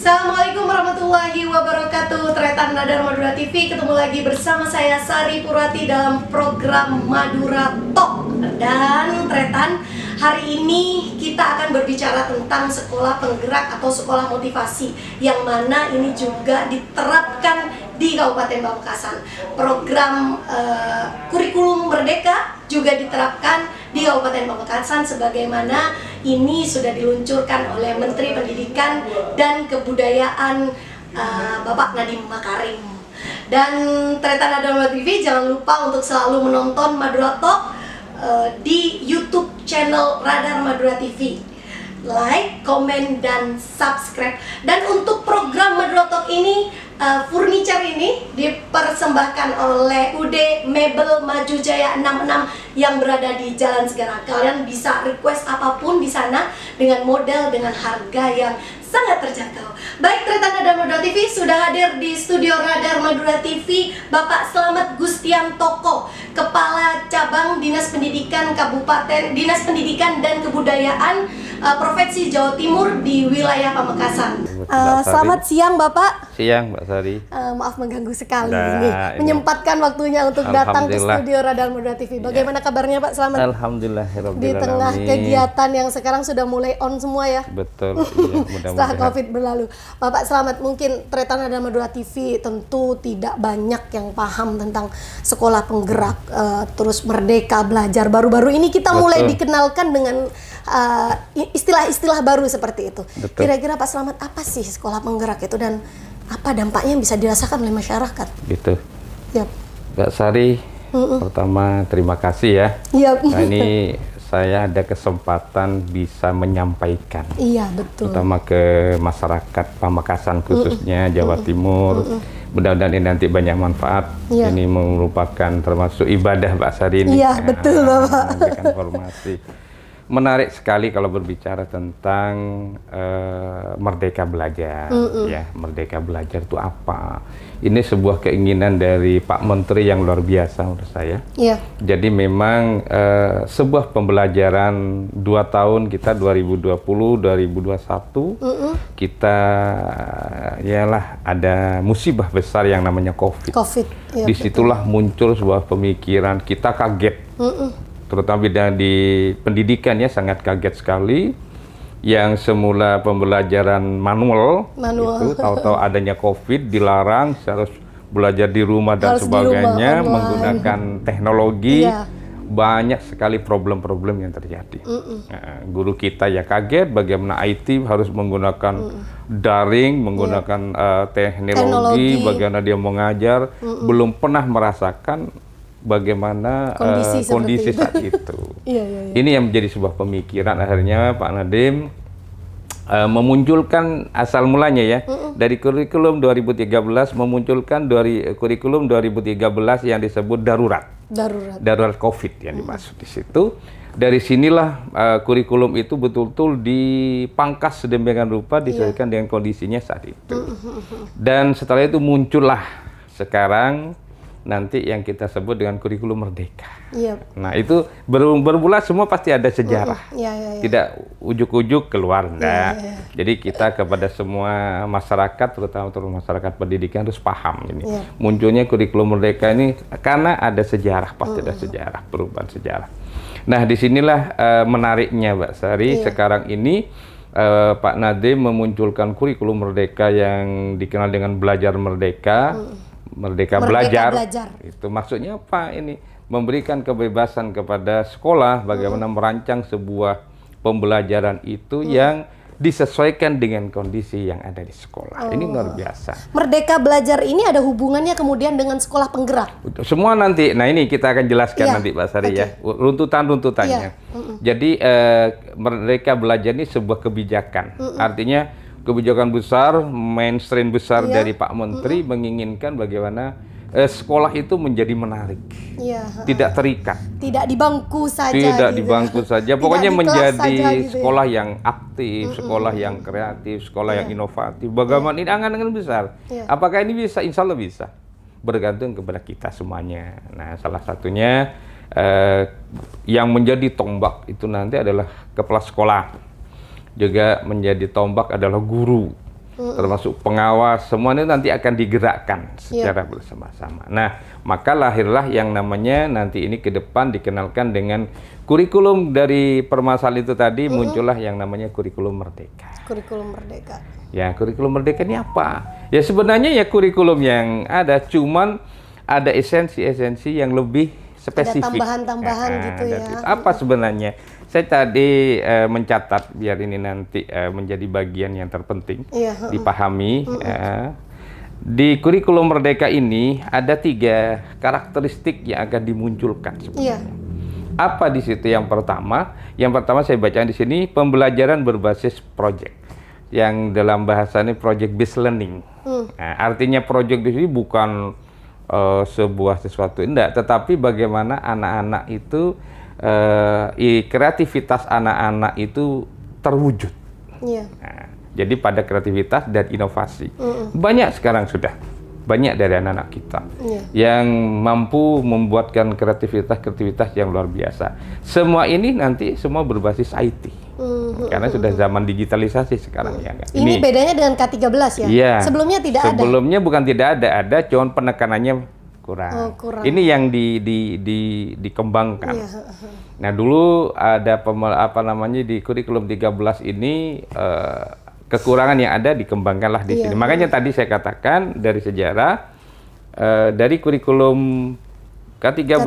Assalamualaikum warahmatullahi wabarakatuh. Tretan Radar Madura TV, ketemu lagi bersama saya Sari Purwati dalam program Madura Talk. Dan Tretan, hari ini kita akan berbicara tentang sekolah penggerak atau sekolah motivasi, yang mana ini juga diterapkan di Kabupaten Pamekasan. Program kurikulum Merdeka juga diterapkan di Kabupaten Pamekasan, sebagaimana ini sudah diluncurkan oleh Menteri Pendidikan dan Kebudayaan Bapak Nadiem Makarim. Dan Tretan Radar Madura TV, jangan lupa untuk selalu menonton Madura Talk di YouTube channel Radar Madura TV. Like, komen, dan subscribe. Dan untuk program Madura Talk ini, furniture ini dipersembahkan oleh UD Mebel Maju Jaya 66 yang berada di Jalan Segara. Kalian bisa request apapun di sana dengan model dengan harga yang sangat terjangkau. Baik, Tretan Radar Madura TV, sudah hadir di studio Radar Madura TV Bapak Slamet Gustiantoko, Kepala Cabang Dinas Pendidikan Kabupaten Dinas Pendidikan dan Kebudayaan Provinsi Jawa Timur di wilayah Pamekasan. Selamat siang Bapak. Siang Mbak Sari. Maaf mengganggu sekali ini. Menyempatkan waktunya untuk datang ke studio Radar Madura TV. Bagaimana kabarnya Pak Slamet? Alhamdulillah. Di tengah kegiatan yang sekarang sudah mulai on semua ya. Betul. Iya, setelah COVID berlalu. Bapak Slamet, mungkin Tretan Radar Madura TV tentu tidak banyak yang paham tentang sekolah penggerak, terus Merdeka Belajar. Baru-baru ini kita mulai dikenalkan dengan istilah-istilah baru seperti itu. Kira-kira Pak Slamet, apa sih sekolah penggerak itu dan apa dampaknya yang bisa dirasakan oleh masyarakat? Gitu. Yap. Mbak Sari, pertama terima kasih ya. Yap. Nah, ini saya ada kesempatan bisa menyampaikan. Iya, betul. Terutama ke masyarakat Pamekasan khususnya Jawa Timur. Mudah-mudahan ini nanti banyak manfaat. Ini merupakan termasuk ibadah Mbak Sari ini. Iya, betul Bapak. Memberikan informasi. Menarik sekali kalau berbicara tentang Merdeka Belajar. Ya, Merdeka Belajar itu apa? Ini sebuah keinginan dari Pak Menteri yang luar biasa menurut saya. Iya. Jadi memang sebuah pembelajaran 2 tahun kita 2020-2021 kita ialah ada musibah besar yang namanya COVID. Iya, disitulah muncul sebuah pemikiran, kita kaget. Terutama di pendidikan ya, sangat kaget sekali. Yang semula pembelajaran manual. Itu tahu-tahu adanya COVID, dilarang, harus belajar di rumah dan sebagainya, menggunakan teknologi. Banyak sekali problem-problem yang terjadi. Nah, guru kita ya kaget bagaimana IT harus menggunakan daring, menggunakan teknologi, bagaimana dia mengajar, belum pernah merasakan bagaimana kondisi saat itu. Ini yang menjadi sebuah pemikiran, akhirnya Pak Nadiem memunculkan asal mulanya ya, dari kurikulum 2013 memunculkan dari kurikulum 2013 yang disebut darurat COVID yang dimaksud di situ. Dari sinilah kurikulum itu betul-betul dipangkas sedemikian rupa disesuaikan dengan kondisinya saat itu. Dan setelah itu muncullah sekarang nanti yang kita sebut dengan kurikulum Merdeka. Nah, itu bermula semua pasti ada sejarah. Tidak ujuk-ujuk keluar, enggak. Jadi kita kepada semua masyarakat, terutama masyarakat pendidikan, harus paham ini. Munculnya kurikulum Merdeka ini karena ada sejarah, pasti ada sejarah, perubahan sejarah. Nah, disinilah menariknya Mbak Sari, sekarang ini Pak Nadiem memunculkan kurikulum Merdeka yang dikenal dengan Belajar Merdeka. Merdeka Belajar. Itu maksudnya apa ini? Memberikan kebebasan kepada sekolah bagaimana merancang sebuah pembelajaran itu yang disesuaikan dengan kondisi yang ada di sekolah. Ini luar biasa. Merdeka Belajar ini ada hubungannya kemudian dengan sekolah penggerak? Semua nanti, nah ini kita akan jelaskan nanti Pak Sari ya, runtutannya. Jadi Merdeka Belajar ini sebuah kebijakan. Artinya kebijakan besar, mainstream besar dari Pak Menteri menginginkan bagaimana sekolah itu menjadi menarik, tidak terikat, tidak di bangku saja, pokoknya menjadi sekolah yang aktif, sekolah yang kreatif, sekolah yang inovatif. Bagaimana ini angan-angan besar? Apakah ini bisa? Insya Allah bisa, bergantung kepada kita semuanya. Nah, salah satunya yang menjadi tombak itu nanti adalah kepala sekolah. Juga menjadi tombak adalah guru. termasuk pengawas, semuanya nanti akan digerakkan secara bersama-sama. Nah, maka lahirlah yang namanya nanti ini ke depan dikenalkan dengan kurikulum dari permasalahan itu tadi, muncullah yang namanya kurikulum merdeka. Kurikulum merdeka. Ya, kurikulum merdeka ini apa? Ya sebenarnya ya kurikulum yang ada, cuman ada esensi-esensi yang lebih spesifik. Ada tambahan-tambahan gitu ya. Apa sebenarnya? Saya tadi mencatat biar ini nanti menjadi bagian yang terpenting dipahami. Di kurikulum merdeka ini ada 3 karakteristik yang akan dimunculkan sebenarnya. Apa di situ? Yang pertama saya baca di sini pembelajaran berbasis project, yang dalam bahasa ini project based learning. Nah, artinya project di sini bukan sebuah sesuatu enggak, tetapi bagaimana anak-anak itu kreativitas anak-anak itu terwujud. Nah, jadi pada kreativitas dan inovasi banyak sekarang sudah banyak dari anak-anak kita yang mampu membuatkan kreativitas yang luar biasa. Semua ini nanti semua berbasis IT karena sudah zaman digitalisasi sekarang ya. Ini bedanya dengan K13 ya? Iya. Sebelumnya tidak ada. Sebelumnya bukan tidak ada, cuman penekanannya kurang. Ini yang dikembangkan. Nah, dulu ada di kurikulum 13 ini kekurangan yang ada dikembangkanlah di sini. Makanya tadi saya katakan dari sejarah dari kurikulum K13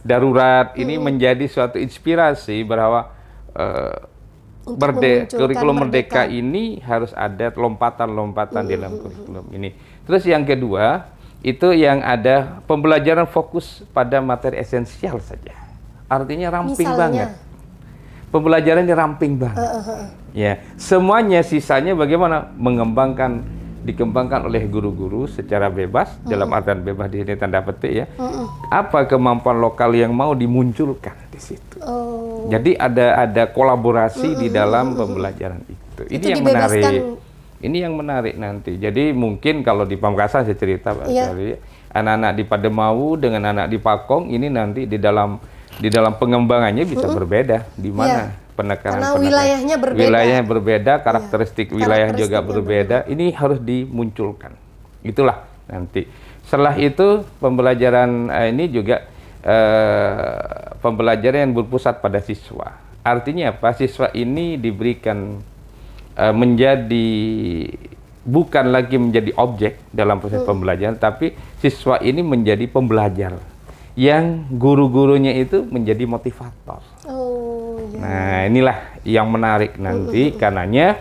darurat ini menjadi suatu inspirasi bahwa kurikulum merdeka ini harus ada lompatan-lompatan dalam kurikulum ini. Terus yang kedua, itu yang ada pembelajaran fokus pada materi esensial saja. Artinya ramping banget. Pembelajarannya ramping banget. Ya, semuanya sisanya bagaimana dikembangkan oleh guru-guru secara bebas, dalam artian bebas di sini tanda petik ya. Apa kemampuan lokal yang mau dimunculkan di situ. Jadi ada kolaborasi di dalam pembelajaran itu. Ini yang menarik. Ini yang menarik nanti. Jadi mungkin kalau di Pamekasan saya cerita Pak Sari, anak-anak di Pademau dengan anak di Pakong ini nanti di dalam pengembangannya bisa berbeda. Di mana penekanan wilayahnya berbeda. Wilayahnya berbeda, karakteristik wilayah juga berbeda. Ini harus dimunculkan. Itulah nanti. Setelah itu pembelajaran ini juga pembelajaran yang berpusat pada siswa. Artinya apa? Siswa ini diberikan bukan lagi menjadi objek dalam proses pembelajaran, tapi siswa ini menjadi pembelajar yang guru-gurunya itu menjadi motivator. Nah, inilah yang menarik nanti karenanya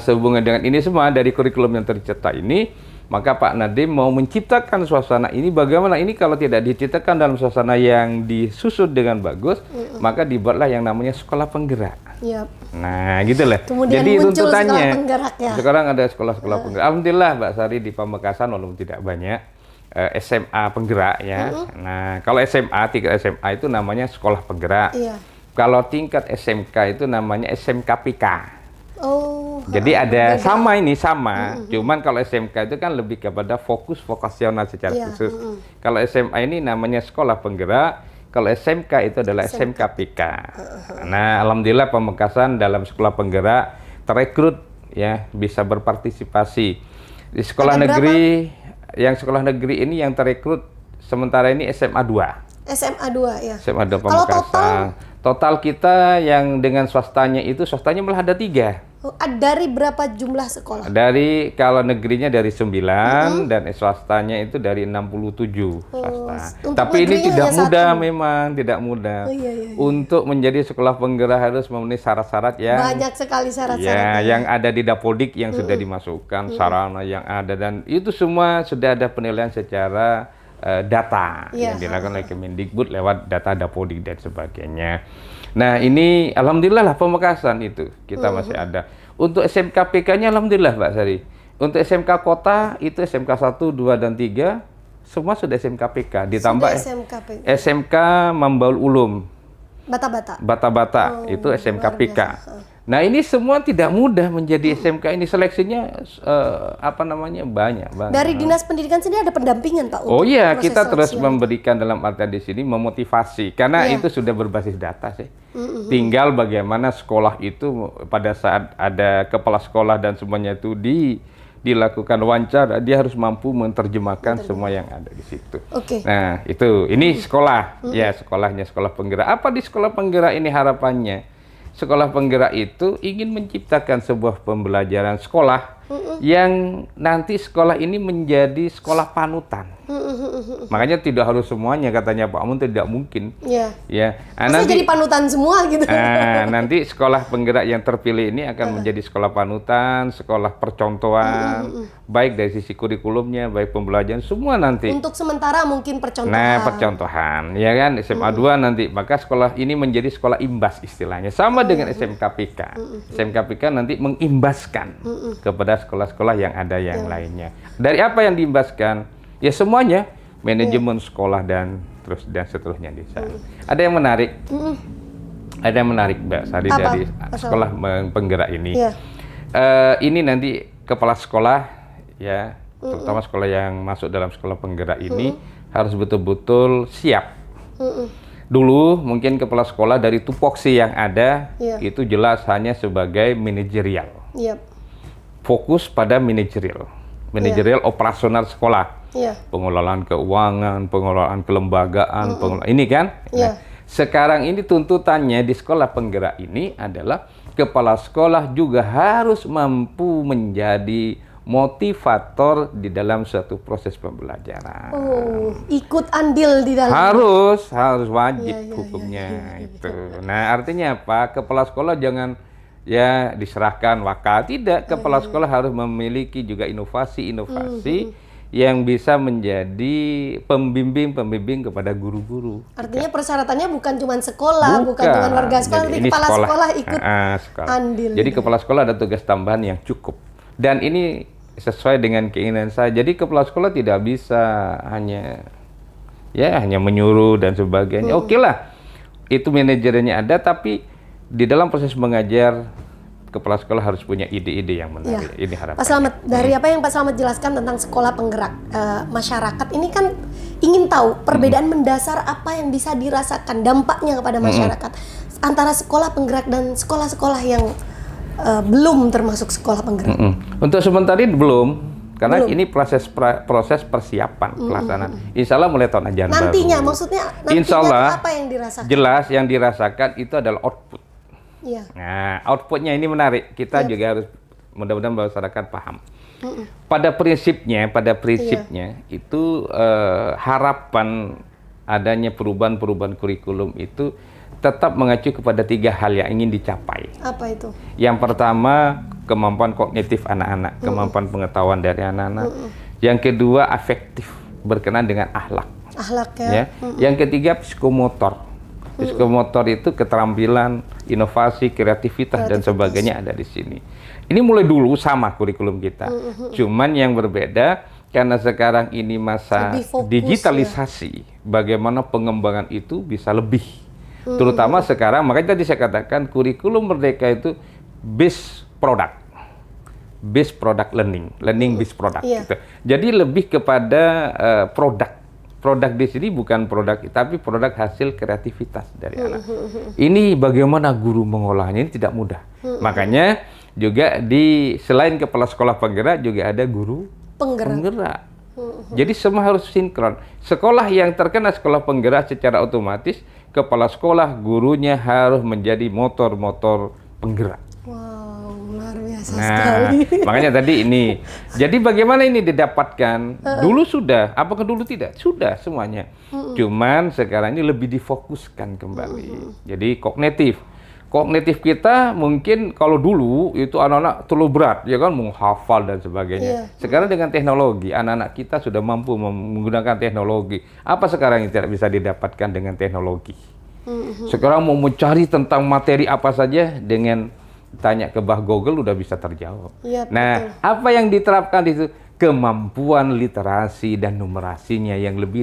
sehubungan dengan ini semua dari kurikulum yang tercetak ini, maka Pak Nadiem mau menciptakan suasana ini. Bagaimana ini kalau tidak diciptakan dalam suasana yang disusun dengan bagus, maka dibuatlah yang namanya sekolah penggerak. Nah, gitu lah. Kemudian jadi tuntutannya sekarang ada sekolah-sekolah penggerak. Alhamdulillah Mbak Sari di Pamekasan walaupun tidak banyak SMA penggerak ya. Nah, kalau tingkat SMA itu namanya sekolah penggerak. Kalau tingkat SMK itu namanya SMKPK. Jadi ada sama, cuman kalau SMK itu kan lebih kepada fokus vokasional secara khusus. Kalau SMA ini namanya sekolah penggerak, kalau SMK itu adalah SMKPK. Nah, alhamdulillah Pamekasan dalam sekolah penggerak terekrut ya, bisa berpartisipasi. Di sekolah negeri, sekolah negeri ini yang terekrut sementara ini SMA 2. SMA 2 ya. SMA 2 Pamekasan. Total kita yang dengan swastanya malah ada 3. Dari berapa jumlah sekolah? Kalau negerinya dari 9 dan swastanya itu dari 67 swasta. Tapi ini tidak mudah memang, tidak mudah. Untuk menjadi sekolah penggerak harus memenuhi syarat-syarat yang banyak sekali syarat-syaratnya. Ya, yang ada di Dapodik yang sudah dimasukkan, sarana yang ada, dan itu semua sudah ada penilaian secara data yang dilakukan oleh Kemendikbud lewat data Dapodik dan sebagainya. Nah, ini alhamdulillah lah Pamekasan itu kita masih ada. Untuk SMKPK-nya alhamdulillah Mbak Sari. Untuk SMK kota itu SMK 1, 2 dan 3 semua sudah SMKPK, ditambah SMK Mambaul Ulum. Bata-bata. Bata-bata itu SMK PK. Nah, ini semua tidak mudah menjadi SMK ini, seleksinya banyak banget. Dari Dinas Pendidikan sendiri ada pendampingan, Pak? Oh iya, kita terus seleksi memberikan dalam artian di sini memotivasi karena itu sudah berbasis data sih. Tinggal bagaimana sekolah itu pada saat ada kepala sekolah dan semuanya itu dilakukan wawancara, dia harus mampu menerjemahkan semua yang ada di situ. Nah, ini sekolah, ya sekolahnya sekolah penggerak. Apa di sekolah penggerak ini harapannya? Sekolah penggerak itu ingin menciptakan sebuah pembelajaran sekolah yang nanti sekolah ini menjadi sekolah panutan. Makanya tidak harus semuanya, katanya Pak Amun, tidak mungkin. Ya. Nanti jadi panutan semua gitu. Nanti sekolah penggerak yang terpilih ini akan menjadi sekolah panutan, sekolah percontohan, baik dari sisi kurikulumnya, baik pembelajaran, semua nanti. Untuk sementara mungkin percontohan. Nah, percontohan, ya kan, SMA 2 nanti, maka sekolah ini menjadi sekolah imbas istilahnya, sama dengan SMK PK. SMK PK nanti mengimbaskan kepada sekolah-sekolah yang ada yang lainnya. Dari apa yang diimbaskan? Ya semuanya, manajemen sekolah dan seterusnya di sana. Ada yang menarik, ada yang menarik Mbak Sari dari sekolah penggerak ini. Ini nanti kepala sekolah, ya, terutama sekolah yang masuk dalam sekolah penggerak ini harus betul-betul siap. Dulu mungkin kepala sekolah dari tupoksi yang ada itu jelas hanya sebagai manajerial, fokus pada manajerial operasional sekolah. Pengelolaan keuangan, pengelolaan kelembagaan, ini kan. Nah, sekarang ini tuntutannya di sekolah penggerak ini adalah kepala sekolah juga harus mampu menjadi motivator di dalam suatu proses pembelajaran. Ikut andil di dalam. Harus wajib hukumnya itu. Nah, artinya apa? Kepala sekolah jangan diserahkan wakal, tidak. Kepala sekolah harus memiliki juga inovasi yang bisa menjadi pembimbing kepada guru-guru. Artinya persyaratannya bukan cuma sekolah, bukan cuma warga sekolah, tapi kepala sekolah ikut andil. Jadi kepala sekolah ada tugas tambahan yang cukup. Dan ini sesuai dengan keinginan saya. Jadi kepala sekolah tidak bisa hanya menyuruh dan sebagainya. Oke lah, itu manajernya ada, tapi di dalam proses mengajar kepala sekolah harus punya ide-ide yang menarik. Ini harapannya. Pak Slamet, dari apa yang Pak Slamet jelaskan tentang sekolah penggerak masyarakat, ini kan ingin tahu perbedaan mendasar apa yang bisa dirasakan dampaknya kepada masyarakat antara sekolah penggerak dan sekolah-sekolah yang belum termasuk sekolah penggerak. Untuk sementara ini belum, karena ini proses persiapan pelaksanaan. Insya Allah mulai tahun ajaran nantinya, baru. Maksudnya Insya Allah, apa yang dirasakan? Jelas yang dirasakan itu adalah output. Nah, outputnya ini menarik. Kita juga harus mudah-mudahan masyarakat paham. Pada prinsipnya itu harapan adanya perubahan kurikulum itu tetap mengacu kepada 3 hal yang ingin dicapai. Apa itu? Yang pertama, kemampuan kognitif anak-anak, kemampuan pengetahuan dari anak-anak. Yang kedua, afektif, berkenaan dengan akhlak. Ya. Yang ketiga, psikomotor. Psikomotor itu keterampilan, inovasi, kreativitas dan sebagainya ada di sini. Ini mulai dulu sama kurikulum kita. Cuman yang berbeda karena sekarang ini masa digitalisasi, bagaimana pengembangan itu bisa lebih. Terutama sekarang, makanya tadi saya katakan kurikulum Merdeka itu based product learning based product. Gitu. Jadi lebih kepada produk. Produk di sini bukan produk, tapi produk hasil kreativitas dari anak. Ini bagaimana guru mengolahnya, ini tidak mudah. Makanya juga selain kepala sekolah penggerak juga ada guru penggerak. Jadi semua harus sinkron. Sekolah yang terkena sekolah penggerak secara otomatis, kepala sekolah, gurunya harus menjadi motor-motor penggerak. Sekali. Makanya tadi ini. Jadi bagaimana ini didapatkan? Dulu sudah, apakah dulu tidak? Sudah semuanya. Cuman sekarang ini lebih difokuskan kembali. Jadi kognitif kita mungkin kalau dulu itu anak-anak terlalu berat, ya kan, menghafal dan sebagainya. Sekarang dengan teknologi, anak-anak kita sudah mampu menggunakan teknologi. Apa sekarang yang tidak bisa didapatkan dengan teknologi? Sekarang mau mencari tentang materi apa saja dengan tanya ke Bah Google udah bisa terjawab. Nah, apa yang diterapkan itu? Kemampuan literasi dan numerasinya yang lebih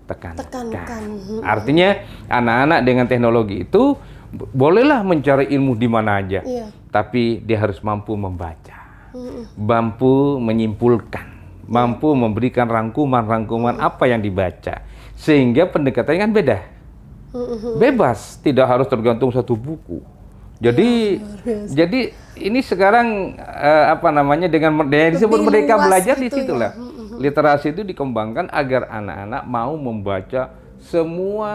tekankan. Artinya anak-anak dengan teknologi itu bolehlah mencari ilmu di mana aja, tapi dia harus mampu membaca, mampu menyimpulkan, mampu memberikan rangkuman-rangkuman apa yang dibaca, sehingga pendekatannya kan beda, bebas, tidak harus tergantung satu buku. Jadi ini sekarang apa namanya dengan disebut Merdeka Belajar di situlah. Literasi itu dikembangkan agar anak-anak mau membaca semua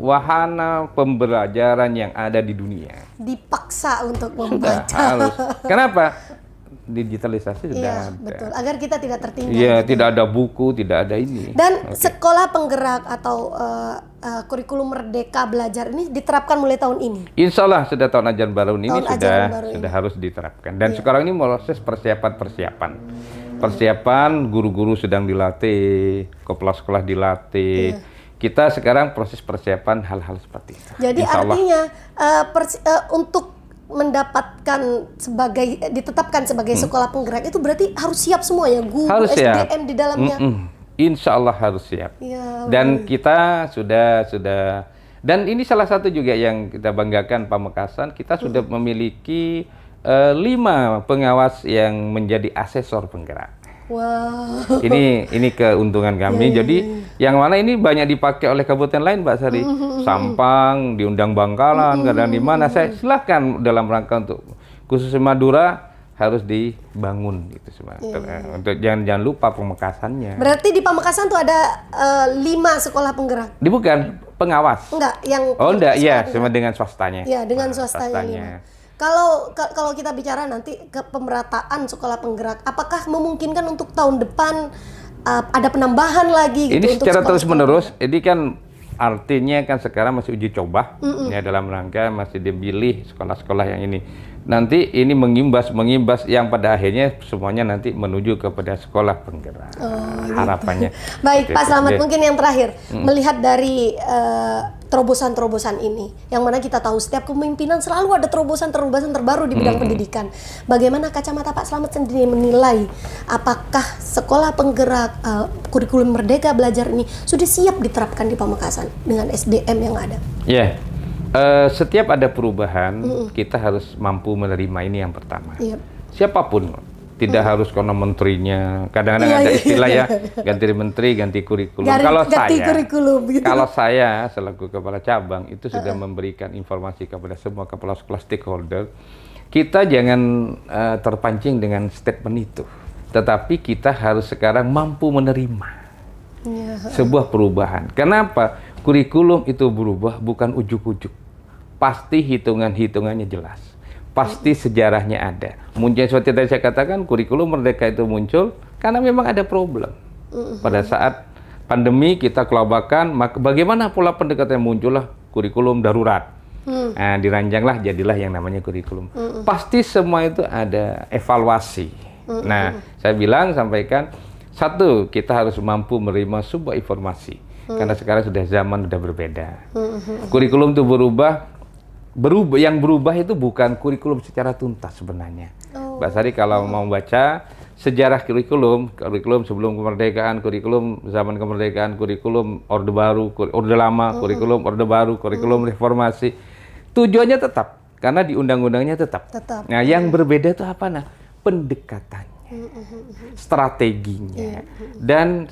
wahana pembelajaran yang ada di dunia. Dipaksa untuk membaca. Harus. Kenapa? Digitalisasi sudah ada. Betul. Agar kita tidak tertinggal. Iya, tidak ada buku, tidak ada ini. Dan sekolah penggerak atau kurikulum Merdeka Belajar ini diterapkan mulai tahun ini. Insya Allah sudah tahun ajaran baru ini sudah harus diterapkan. Dan sekarang ini proses persiapan guru-guru sedang dilatih, kepala sekolah dilatih. Kita sekarang proses persiapan hal-hal seperti itu. Jadi artinya untuk mendapatkan ditetapkan sebagai sekolah penggerak itu berarti harus siap semua ya, guru, harus SDM siap. Di dalamnya. Insya Allah harus siap. Ya, dan kita sudah dan ini salah satu juga yang kita banggakan Pamekasan, kita sudah memiliki 5 pengawas yang menjadi asesor penggerak. Wow. Ini keuntungan kami. Jadi yang mana ini banyak dipakai oleh kabupaten lain, Mbak Sari. Sampang, diundang Bangkalan, kadang di mana. Saya silahkan dalam rangka untuk khusus Madura harus dibangun gitu sebenarnya. Untuk jangan lupa Pamekasannya. Berarti di Pamekasan tuh ada 5 sekolah penggerak. Bukan pengawas. Enggak, yang enggak, iya, sama dengan swastanya. Iya, dengan swastanya. Kalau kita bicara nanti ke pemerataan sekolah penggerak, apakah memungkinkan untuk tahun depan ada penambahan lagi gitu? Ini secara terus-menerus, ini kan artinya kan sekarang masih uji coba, ya dalam rangka masih dipilih sekolah-sekolah yang ini. Nanti ini mengimbas yang pada akhirnya semuanya nanti menuju kepada sekolah penggerak. Harapannya. Baik, Pak Slamet, mungkin yang terakhir, melihat dari terobosan-terobosan ini, yang mana kita tahu setiap kepemimpinan selalu ada terobosan-terobosan terbaru di bidang pendidikan. Bagaimana kacamata Pak Slamet sendiri menilai apakah sekolah penggerak kurikulum Merdeka Belajar ini sudah siap diterapkan di Pamekasan dengan SDM yang ada? Ya. Setiap ada perubahan, kita harus mampu menerima, ini yang pertama. Siapapun, tidak harus karena menterinya. Kadang-kadang ada istilah ya, ganti menteri, ganti kurikulum. Kalau saya selaku kepala cabang itu sudah memberikan informasi kepada semua kepala sekolah stakeholder, kita jangan terpancing dengan statement itu, tetapi kita harus sekarang mampu menerima sebuah perubahan. Kenapa? Kurikulum itu berubah bukan ujuk-ujuk. Pasti hitungannya jelas. Pasti sejarahnya ada. Muncul seperti tadi saya katakan, kurikulum Merdeka itu muncul karena memang ada problem. Pada saat pandemi kita kelabakan, maka bagaimana pola pendekatan muncullah kurikulum darurat. Nah, diranjanglah jadilah yang namanya kurikulum. Pasti semua itu ada evaluasi. Nah, saya sampaikan, satu, kita harus mampu menerima sebuah informasi. Karena sekarang zaman sudah berbeda. Kurikulum itu yang berubah itu bukan kurikulum secara tuntas sebenarnya. Mbak Sari kalau mau baca sejarah kurikulum sebelum kemerdekaan, kurikulum zaman kemerdekaan, kurikulum Orde Baru, Orde Lama, kurikulum Orde Baru, kurikulum reformasi, tujuannya tetap karena di undang-undangnya tetap. Nah, yang berbeda itu apa? Nah, pendekatannya, strateginya, dan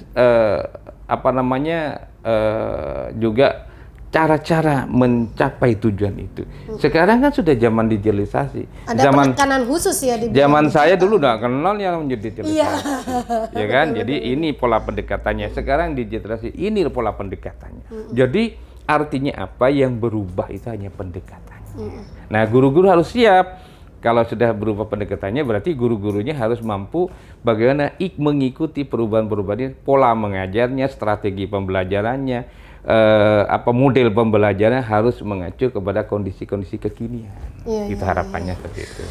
juga cara-cara mencapai tujuan itu. Sekarang kan sudah zaman digitalisasi. Ada penekanan khusus ya di zaman saya dulu nggak kenal yang menjadi digitalisasi. Ya kan? Jadi ini pola pendekatannya. Sekarang digitalisasi, ini pola pendekatannya. Jadi artinya apa? Yang berubah itu hanya pendekatannya. Nah, guru-guru harus siap. Kalau sudah berubah pendekatannya, berarti guru-gurunya harus mampu bagaimana mengikuti perubahan-perubahan ini, pola mengajarnya, strategi pembelajarannya, model pembelajaran harus mengacu kepada kondisi-kondisi kekinian. Itu harapannya seperti itu.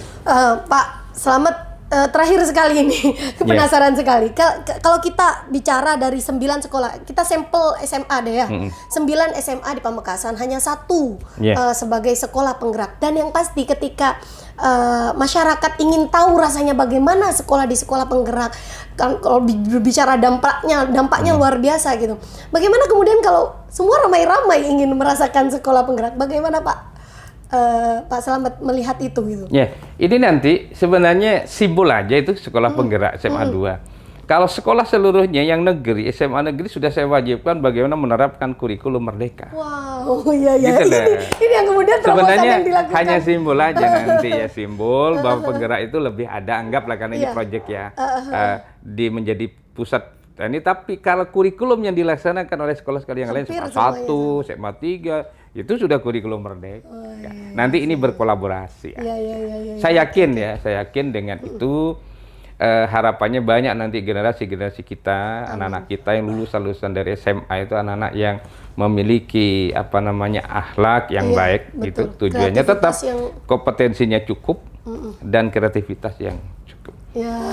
Pak Slamet, terakhir sekali ini, penasaran sekali. Kalau kita bicara dari 9 sekolah, kita sampel SMA deh ya. 9 SMA di Pamekasan, hanya 1 sebagai sekolah penggerak. Dan yang pasti ketika masyarakat ingin tahu rasanya bagaimana sekolah di sekolah penggerak, kan kalau berbicara dampaknya luar biasa gitu. Bagaimana kemudian kalau semua ramai-ramai ingin merasakan sekolah penggerak, bagaimana Pak Selamat melihat itu gitu? Ya, ini nanti sebenarnya simbol aja itu sekolah penggerak SMA 2. Kalau sekolah seluruhnya yang negeri, SMA negeri sudah saya wajibkan bagaimana menerapkan kurikulum merdeka. Wow, iya. Gitu ini yang kemudian terobosan yang dilakukan. Hanya simbol aja nanti ya, simbol bahwa penggerak itu lebih ada, anggaplah karena ini proyek ya, di menjadi pusat. Ini tapi kalau kurikulum yang dilaksanakan oleh sekolah-sekolah yang lain, SMA 1, SMA 3, itu sudah kurikulum merdeka. Nanti ini berkolaborasi. Saya yakin dengan itu harapannya banyak nanti generasi kita, anak-anak kita yang lulusan dari SMA itu anak-anak yang memiliki akhlak yang baik, gitu. Tujuannya tetap kompetensinya cukup dan kreativitas yang cukup.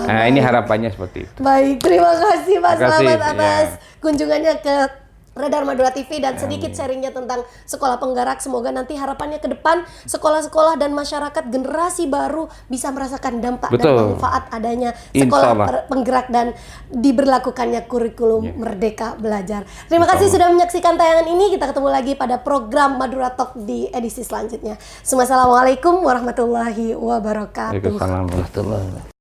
Nah, ini harapannya seperti itu. Baik, terima kasih Pak Selamat atas kunjungannya ke Radar Madura TV dan sedikit sharingnya tentang sekolah penggerak. Semoga nanti harapannya ke depan sekolah-sekolah dan masyarakat generasi baru bisa merasakan dampak dan manfaat adanya sekolah penggerak dan diberlakukannya kurikulum Merdeka Belajar. Terima kasih sudah menyaksikan tayangan ini. Kita ketemu lagi pada program Madura Talk di edisi selanjutnya. Assalamualaikum warahmatullahi wabarakatuh. Waalaikumsalam warahmatullahi wabarakatuh.